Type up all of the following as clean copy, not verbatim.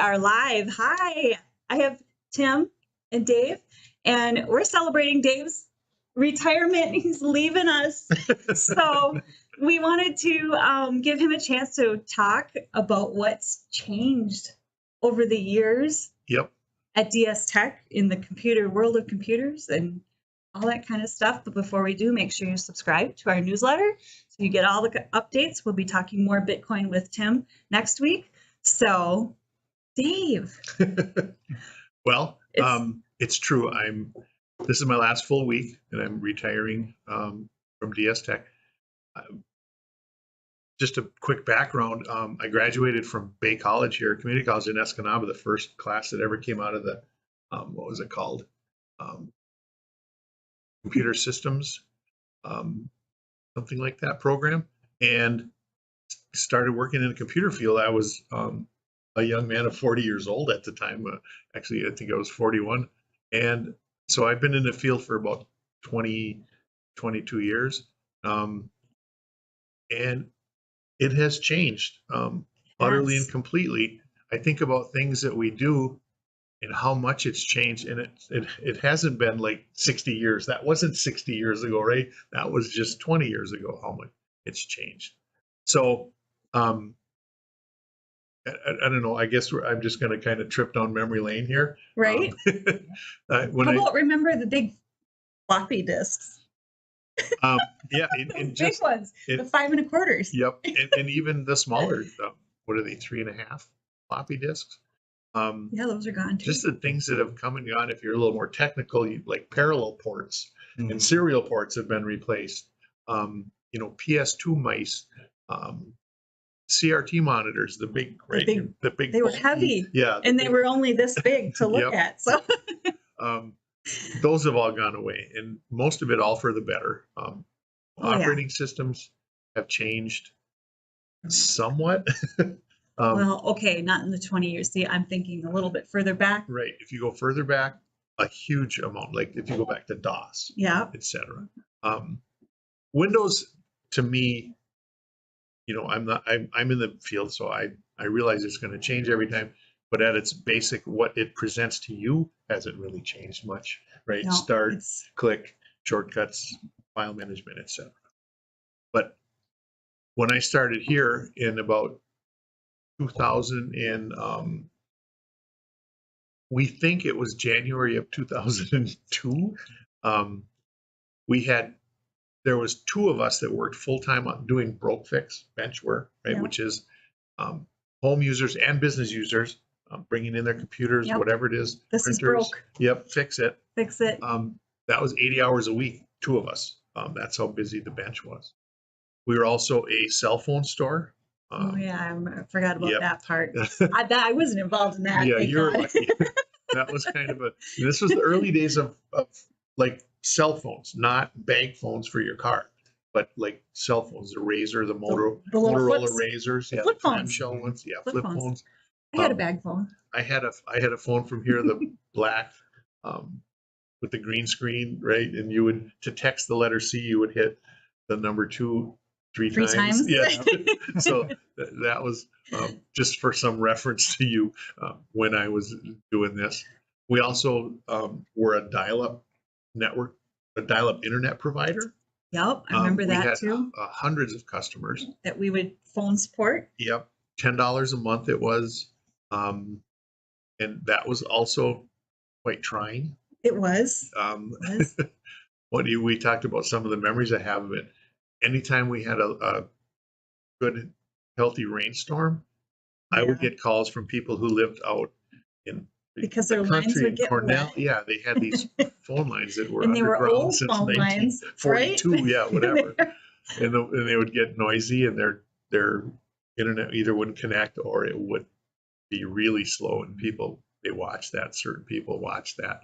are live. Hi, I have Tim and Dave, and we're celebrating Dave's retirement. He's leaving us. So we wanted to give him a chance to talk about what's changed over the years Yep. at DS Tech in the computer world of computers and all that kind of stuff. But before we do, make sure you subscribe to our newsletter so you get all the updates. We'll be talking more Bitcoin with Tim next week. So, Dave. Well, it's true. This is my last full week, and I'm retiring from DS Tech. Just a quick background. I graduated from Bay College here, community college in Escanaba, the first class that ever came out of the, what was it called? Computer systems, something like that program, and started working in the computer field. I was a young man of 40 years old at the time. Actually, I think I was 41. And so I've been in the field for about 22 years. And it has changed utterly and completely. I think about things that we do and how much it's changed. And it hasn't been like 60 years. That wasn't 60 years ago, right? That was just 20 years ago, how much it's changed. So I don't know. I guess I'm just going to kind of trip down memory lane here. Right. How about remember the big floppy disks? Yeah, and big ones, the 5 1/4. Yep, and even the smaller, what are they, 3.5 floppy disks? Yeah, those are gone too. Just the things that have come and gone. If you're a little more technical, like parallel ports and serial ports have been replaced. PS2 mice, CRT monitors, the big, right? The big. They were heavy. Yeah, and they were only this big to look at. So. Those have all gone away, and most of it all for the better. Operating systems have changed somewhat. Well, okay, not in the 20 years. See, I'm thinking a little bit further back. Right. If you go further back, a huge amount. Like if you go back to DOS, etc. Windows, to me, I'm in the field, so I realize it's going to change every time. But at its basic, what it presents to you hasn't really changed much, right? No, Start, click, shortcuts, file management, etc. But when I started here in about 2000 and we think it was January of 2002, there was 2 of us that worked full-time on doing broke fix bench work, right? Which is home users and business users bringing in their computers, whatever it is. This printers, is broke. Yep, fix it. Fix it. That was 80 hours a week, 2 of us. That's how busy the bench was. We were also a cell phone store. I forgot about that part. I wasn't involved in that. Yeah, you're lucky. That was kind of this was the early days of like cell phones, not bank phones for your car, but like cell phones, the Razr, the Motorola Razrs, the flip phones. Clamshell ones, flip phones. I had a bag phone. I had a phone from here, the black, with the green screen, right? And you would, to text the letter C, you would hit the number 2 3 times. Yeah. So that was just for some reference to you when I was doing this. We also were a dial-up network, a dial-up internet provider. Yep, I remember that had, too. Hundreds of customers that we would phone support. Yep, $10 a month it was, and that was also quite trying. It was. We talked about some of the memories I have of it. Anytime we had a good, healthy rainstorm, I would get calls from people who lived out in because their lines would get Cornell. Yeah, they had these phone lines that were and they underground were old since phone 1942. Lines, right? Yeah, whatever. and they would get noisy, and their internet either wouldn't connect or it would be really slow. And certain people watched that,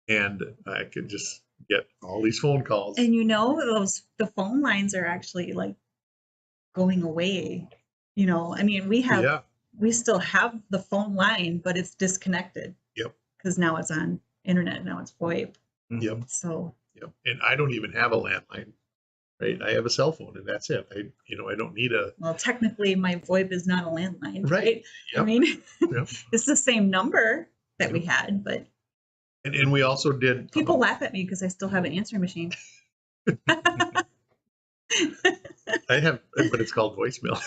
and I could just get all these phone calls. And the phone lines are actually like going away. I mean, we still have the phone line, but it's disconnected. Yep. Because now it's on internet. Now it's VoIP. Yep. So. Yep. And I don't even have a landline. right? I have a cell phone and that's it. I don't need a, Well, technically, my VoIP is not a landline, right. right? I Yep. mean, Yep. it's the same number that we Yep. had, but And we also did, people laugh at me because I still have an answering machine. I have, but it's called voicemail.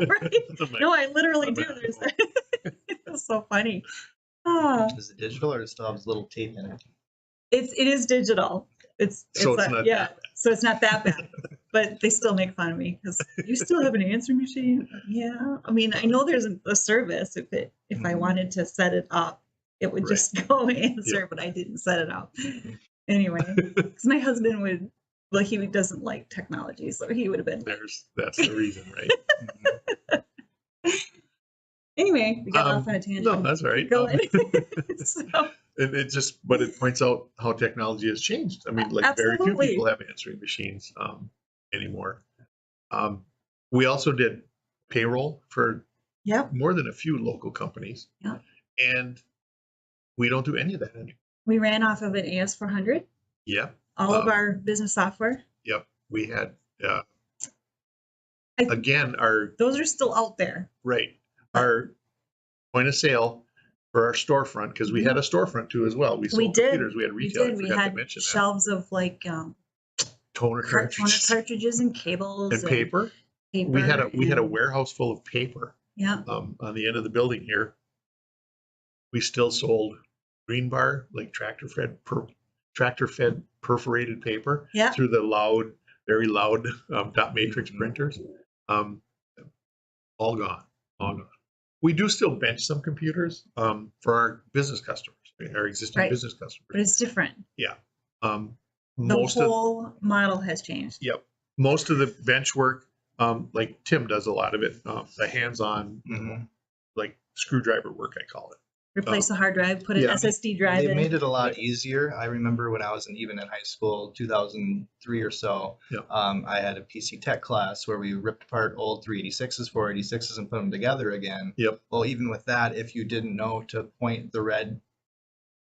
Right? No, I literally do. It's so funny. Ah, Is it digital or does it still have little tape in it? it is digital. So it's not yeah. that bad. So it's not that bad. But they still make fun of me because you still have an answering machine. Yeah. I mean, I know there's a service if I Mhm. wanted to set it up, it would Right. just go answer, Yep. but I didn't set it up. Anyway, because my husband would, well, he doesn't like technology, so he would have been like, That's the reason, right? anyway, we got off on a tangent. No, that's all right. Keep going. So, And but it points out how technology has changed. I mean, like very few Absolutely. people have answering machines anymore. We also did payroll for yep, more than a few local companies. Yep. And we don't do any of that anymore. we ran off of an AS400, Yep. all of our business software. Yep. We had, I- again, Those are still out there. right, our point of sale for our storefront, because we had a storefront too as well. We sold did. computers, we had retail. I We forgot to had mention that. shelves of like Toner toner cartridges cartridges and cables and paper. paper. We had a and- warehouse full of paper Yeah. on the end of the building here. We still sold green bar, like tractor fed perforated paper Yeah. through the very loud dot matrix printers. All gone. We do still bench some computers for our business customers, our existing Right. business But customers. it's different. The The whole model has changed. Yep. Most of the bench work, like Tim does a lot of it, the hands-on, Mhm. like screwdriver work, I call it. Replace the hard drive, put an yeah. SSD drive They've in. made it a lot easier. I remember when I was even in high school, 2003 or so, Yeah. I had a PC tech class where we ripped apart old 386s, 486s, and put them together again. Yep. Well, even with that, if you didn't know to point the red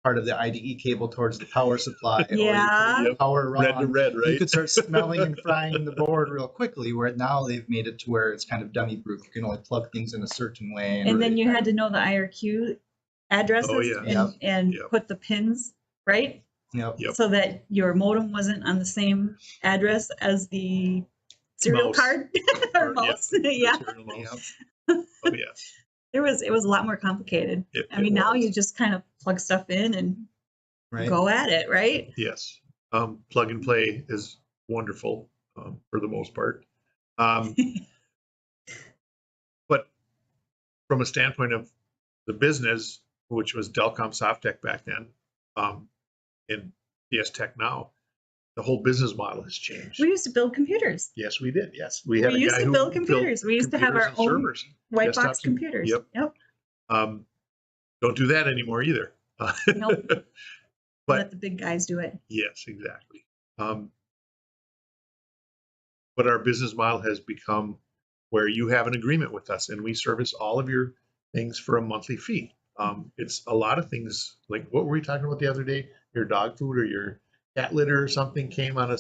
part of the IDE cable towards the power supply, or you Yeah. put the power Red to wrong, red, right? you could start smelling and frying the board real quickly. Where now they've made it to where it's kind of dummy proof. You can only plug things in a certain way. And then you had to know the IRQ addresses Oh, yeah. and Yep. put the pins, right? Yep. Yep. So that your modem wasn't on the same address as the serial Mouse. card or Or, mouse. Yeah. Material mouse. Yep. Oh yeah. It was a lot more complicated. I mean, now you just kind of plug stuff in and Right. go at it, right? Yes. Plug and play is wonderful for the most part. But from a standpoint of the business, which was Delcom Softtech back then, and DS Tech now, the whole business model has changed. We used to build computers. Yes, we did. Yes, we had We a used guy to who build built computers. We used to have our computers and own servers. white Desktops box and- computers. Yep. Don't do that anymore either. Nope. But Let the big guys do it. yes, exactly. But our business model has become where you have an agreement with us and we service all of your things for a monthly fee. It's a lot of things, like what were we talking about the other day? Your dog food or your cat litter or something came on a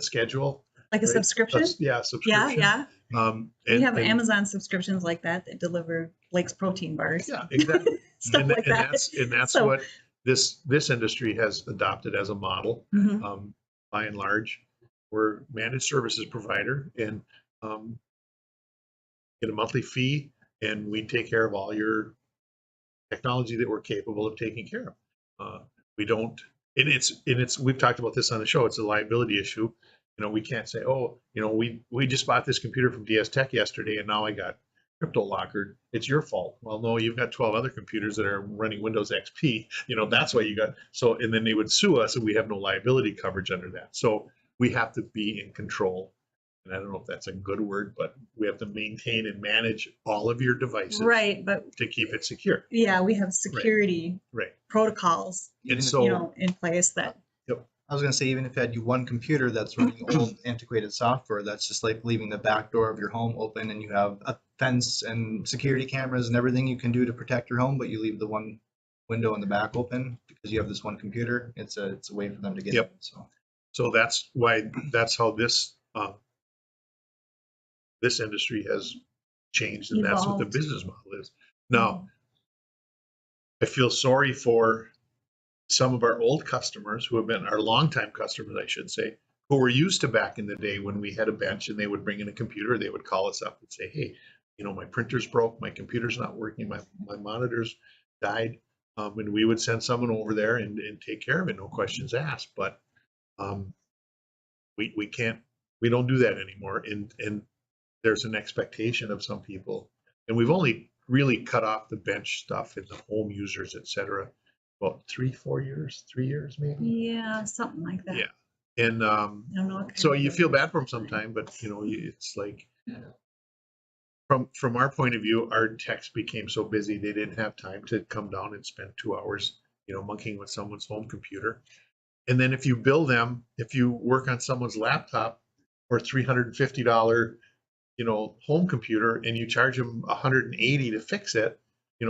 schedule. Like a right? subscription? Yeah, subscription. Yeah. We have and- Amazon subscriptions like that deliver Blake's protein bars. Yeah, exactly. Stuff like that. And that's So- what this industry has adopted as a model. Mhm. By and large, we're managed services provider and get a monthly fee, and we take care of all your technology that we're capable of taking care of. We don't, and it's we've talked about this on the show. It's a liability issue. We can't say, oh, we just bought this computer from DS Tech yesterday, and now I got crypto lockered. It's your fault. Well, no, you've got 12 other computers that are running Windows XP. That's why you got so. And then they would sue us, and we have no liability coverage under that. So we have to be in control. And I don't know if that's a good word, but we have to maintain and manage all of your devices, Right, but to keep it secure. yeah, we have security Right. protocols, And so in place that. I was going to say, even if you had one computer that's running old antiquated software, that's just like leaving the back door of your home open and you have a fence and security cameras and everything you can do to protect your home, but you leave the one window in the back open because you have this one computer. It's a way for them to get Yep. in. So So that's how this this industry has changed, and that's what the Evolved. business model is. Now, I feel sorry for some of our old customers who have been our longtime customers, I should say, who were used to back in the day when we had a bench and they would bring in a computer, they would call us up and say, hey, my printer's broke, my computer's not working, my monitors died. And we would send someone over there and take care of it, no questions asked. But we don't do that anymore. And there's an expectation of some people. And we've only really cut off the bench stuff and the home users, et cetera, about 3 years maybe. Yeah, something like that. Yeah. And I don't know what kind so of you thing. feel bad for them sometime, but it's like from our point of view, our techs became so busy they didn't have time to come down and spend 2 hours, monkeying with someone's home computer. And then if you bill them, if you work on someone's laptop or $350, home computer, and you charge them $180 to fix it,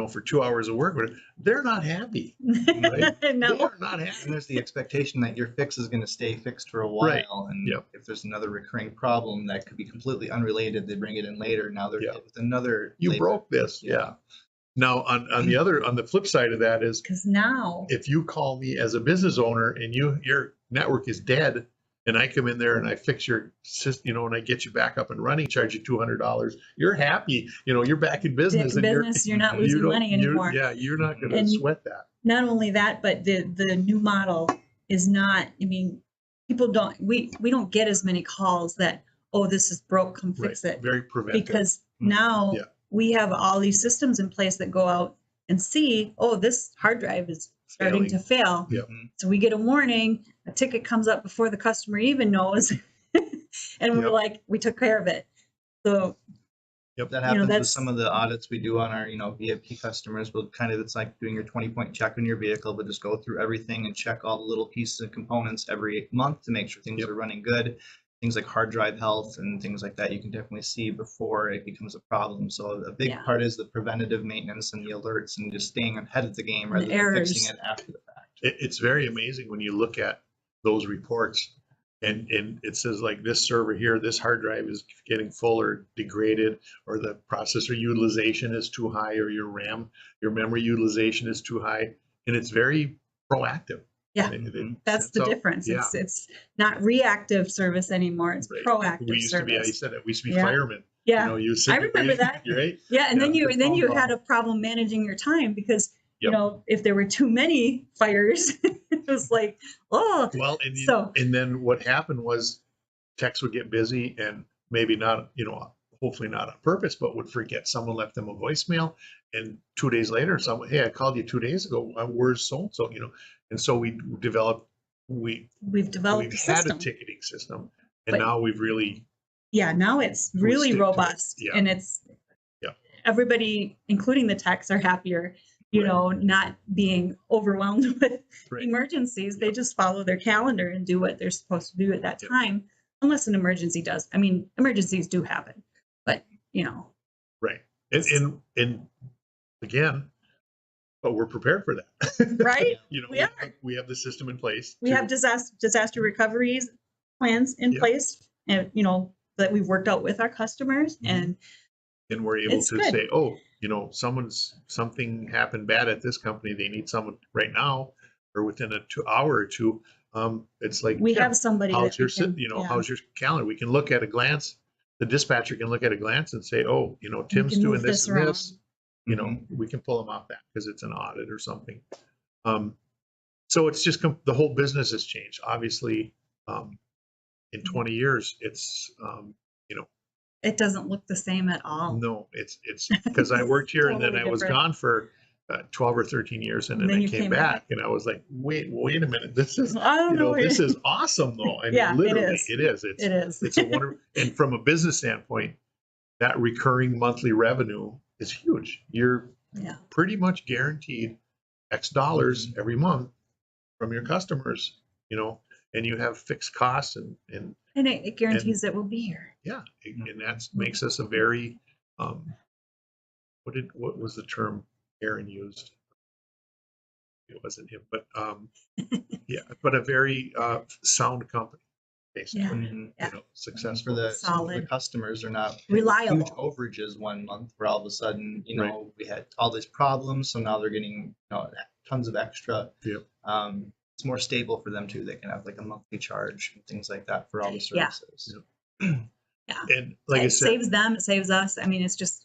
for 2 hours of work, they're not happy. Right? No. They are not happy. And there's the expectation that your fix is going to stay fixed for a while. Right. And Yep. if there's another recurring problem that could be completely unrelated, they bring it in later. Now they're hit with another. You labor. broke this. Yeah. Now on the flip side of that is, Because now, if you call me as a business owner and your network is dead, and I come in there and I fix your system, and I get you back up and running, charge you $200, you're happy, you're back in business. you're not losing money anymore. You're not going to sweat that. Not only that, but the new model is not, people don't, we don't get as many calls that, oh, this is broke, come fix it. Very preventive. Because now Yeah. we have all these systems in place that go out and see, oh, this hard drive is starting to fail. Yep. So we get a warning, a ticket comes up before the customer even knows. And we're Yep. like, we took care of it. So That happens with that's- some of the audits we do on our, VIP customers. We'll it's like doing your 20-point check on your vehicle, but just go through everything and check all the little pieces and components every month to make sure things Yep. are running good. Things like hard drive health and things like that, you can definitely see before it becomes a problem. So a big part is the preventative maintenance and the alerts and just staying ahead of the game rather than fixing it after the fact. It's very amazing when you look at those reports. And it says like this server here, this hard drive is getting full or degraded, or the processor utilization is too high, or your memory utilization is too high. And it's very proactive. Yeah, that's the difference. Yeah. It's not reactive service anymore. It's proactive We used service. to be, I said it, we used to be firemen. Yeah. You I remember that. Right? Yeah, and then Yeah, you had a problem managing your time because Yep. if there were too many fires, it was like, oh. Well, and then what happened was techs would get busy and maybe not, hopefully not on purpose, but would forget someone left them a voicemail. And 2 days later, someone, hey, I called you 2 days ago. Where's so-and-so? And so we've developed a system. ticketing system, But- and now we've really. Yeah, now it's really stick to it. robust, Yeah. and it's Yeah. everybody, including the techs, are happier. Not being overwhelmed with Right. emergencies. They just follow their calendar and do what they're supposed to do at that time, unless an emergency does. Emergencies do happen, but Right. And again, but we're prepared for that. right? We have the system in place. We have disaster recoveries plans in place, and that we've worked out with our customers, Mhm. and we're able it's to good. say, oh, something happened bad at this company. They need someone right now or within a 2 hour or two. It's like we have somebody. how's that your we can, how's your calendar? We can look at a glance. The dispatcher can look at a glance and say, oh, Tim's can doing move this this and around. this. We can pull them off that because it's an audit or something. So it's just the whole business has changed. Obviously, in 20 years, it's It doesn't look the same at all. no, it's because I worked here and then Totally I was different. gone for 12 or 13 years, and then Then I you came came back and I was like, wait a minute, this is I don't know. this is awesome though. I mean, Yeah, it literally, is. it is. It is. It's a wonderful, and from a business standpoint, that recurring monthly revenue is huge. You're Yeah. pretty much guaranteed X dollars every month from your customers, and you have fixed costs and And it guarantees that we'll be here. yeah, and that makes us a very, what was the term Aaron used? it wasn't him, but yeah, but a very sound company, basically. Yeah. Mhm. Yeah. You know, successful. For the Solid. customers, they're not Reliable. huge overages one month where all of a sudden, you Right. know, we had all these problems, so now they're getting, you know, tons of extra. Yep. It's more stable for them too. They can have like a monthly charge and things like that for all the Yeah. services. Yeah. And like I It said, saves them, it saves us. I mean, it's just,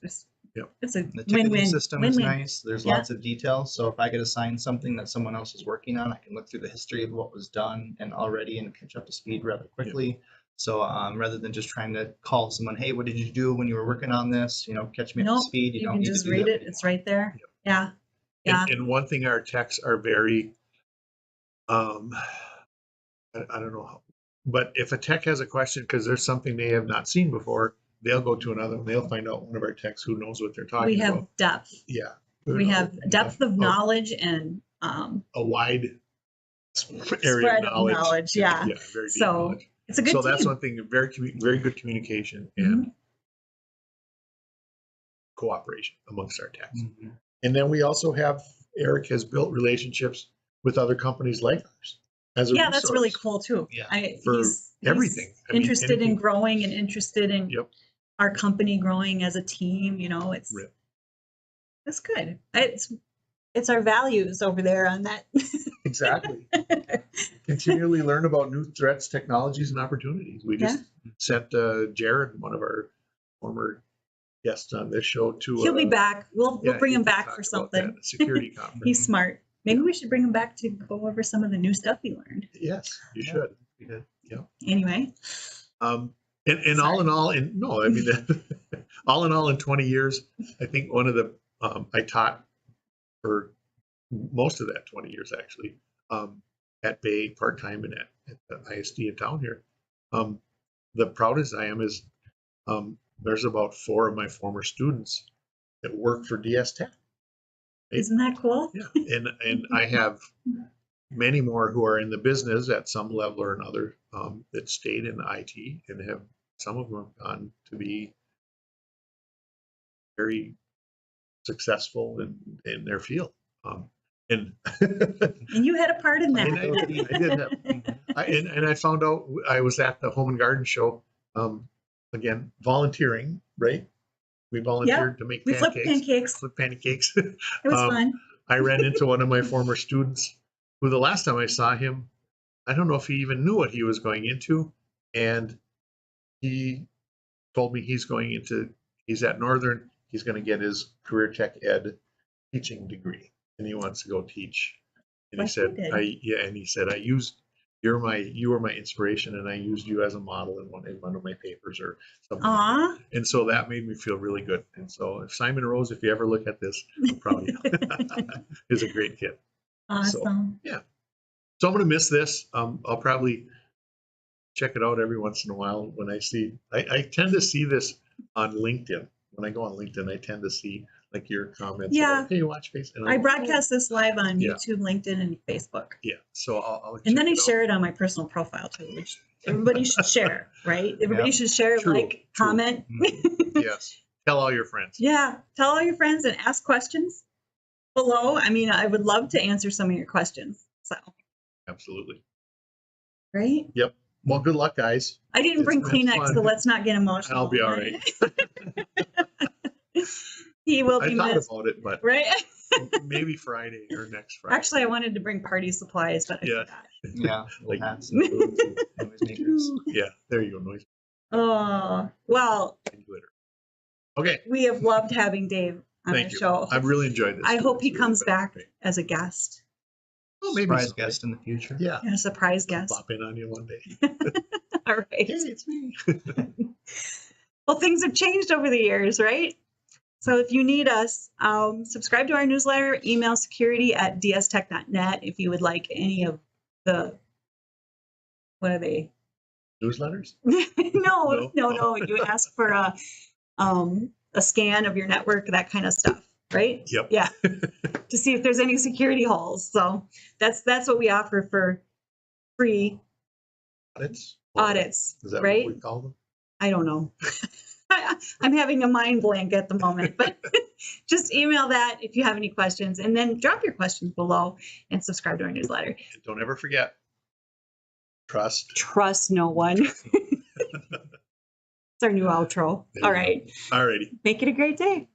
Yep. it's a The ticketing win-win. system is Win-win. nice. There's Yeah. lots of details. So if I get assigned something that someone else is working on, I can look through the history of what was done and already and catch up to speed rather quickly. So rather than just trying to call someone, hey, what did you do when you were working on this? You know, catch me up Nope, to speed. You you don't can need just to do read that it. It's anymore. right there. Yep. Yeah. Yeah. and one thing our techs are very, I don't know how, but if a tech has a question because there's something they have not seen before, they'll go to another one. They'll find out one of our techs who knows what they're talking We have about. depth. Yeah. We have depth of knowledge and A wide area spread of of knowledge. Yeah. Yeah, very deep So knowledge. it's a good So team. that's one thing, very good communication and cooperation amongst our techs. Mhm. And then we also have, Eric has built relationships with other companies like ours. As a Yeah, that's really resource. cool too. Yeah, for He's everything. I mean, interested in anything. growing and interested in Yep. our company growing as a team. You know, it's Right. that's good. It's our values over there on that. Exactly. Continually learn about new threats, technologies, and opportunities. We just sent Jared, one of our former guests on this show, to He'll be back. We'll bring he him can back talk for about something. that security conference. He's smart. Maybe we should bring him back to go over some of the new stuff he learned. Yes, you Yeah. should. Yeah. Anyway, And Sorry. all in all, all in all, in 20 years, I think one of the I taught for most of that 20 years actually at Bay part time and at the ISD in town here. The proudest I am is there's about 4 of my former students that work for DS Tech. isn't that cool? Yeah, and I have many more who are in the business at some level or another that stayed in IT and have some of them have gone to be very successful in their field. And And you had a part in that. and I did have, and I found out I was at the Home and Garden Show, again, volunteering, right? We volunteered to make We flipped pancakes. flip pancakes. It was fun. I ran into one of my former students who the last time I saw him, I don't know if he even knew what he was going into. And he told me he's at Northern, he's going to get his career tech ed teaching degree and he wants to go teach. And Like he said, you did. he said, you were my inspiration and I used you as a model in one of my papers or something. Aw. And so that made me feel really good. And so if Simon Rose, if you ever look at this, I'm proud of you. He's a great kid. Awesome. So I'm going to miss this. I'll probably check it out every once in a while when I tend to see this on LinkedIn. When I go on LinkedIn, I tend to see like your comments. Yeah. About, hey, watch Facebook. And I broadcast this live on Yeah. YouTube, LinkedIn, and Facebook. Yeah. So I'll And then I check it out. share it on my personal profile too, which everybody should share, right? Everybody should share, True, like, true. comment. Yes. Tell all your friends. Yeah. Tell all your friends and ask questions below. I mean, I would love to answer some of your questions. So, Absolutely. right? Yep. Well, good luck, guys. I didn't It's bring been Kleenex, fun. so let's not get emotional. I'll be all right. He will I be thought missed, about it, but right? maybe Friday or next Friday. Actually, I wanted to bring party supplies, but I Yeah. forgot. Yeah, Like- hats and balloons and noisemakers. Yeah, there you go. Noise Oh, well, and glitter. Okay. we have loved having Dave on Thank our you. show. I've really enjoyed this. I hope he It's really comes been back great. as a guest, Well, maybe Surprise someday. guest in the future. Yeah. a surprise I'll guest. pop in on you one day. All right. Hey, it's me. Well, things have changed over the years, right? So if you need us, subscribe to our newsletter, email security@dstech.net if you would like any of the, what are they? Newsletters? No. You ask for a scan of your network, that kind of stuff, right? Yep. Yeah. To see if there's any security holes. So that's what we offer for free Audits? audits, Is that right? what we call them? I don't know. I'm having a mind blank at the moment, but just email that if you have any questions, and then drop your questions below and subscribe to our newsletter. And don't ever forget, Trust no one. It's our new outro. All right. All righty. Make it a great day.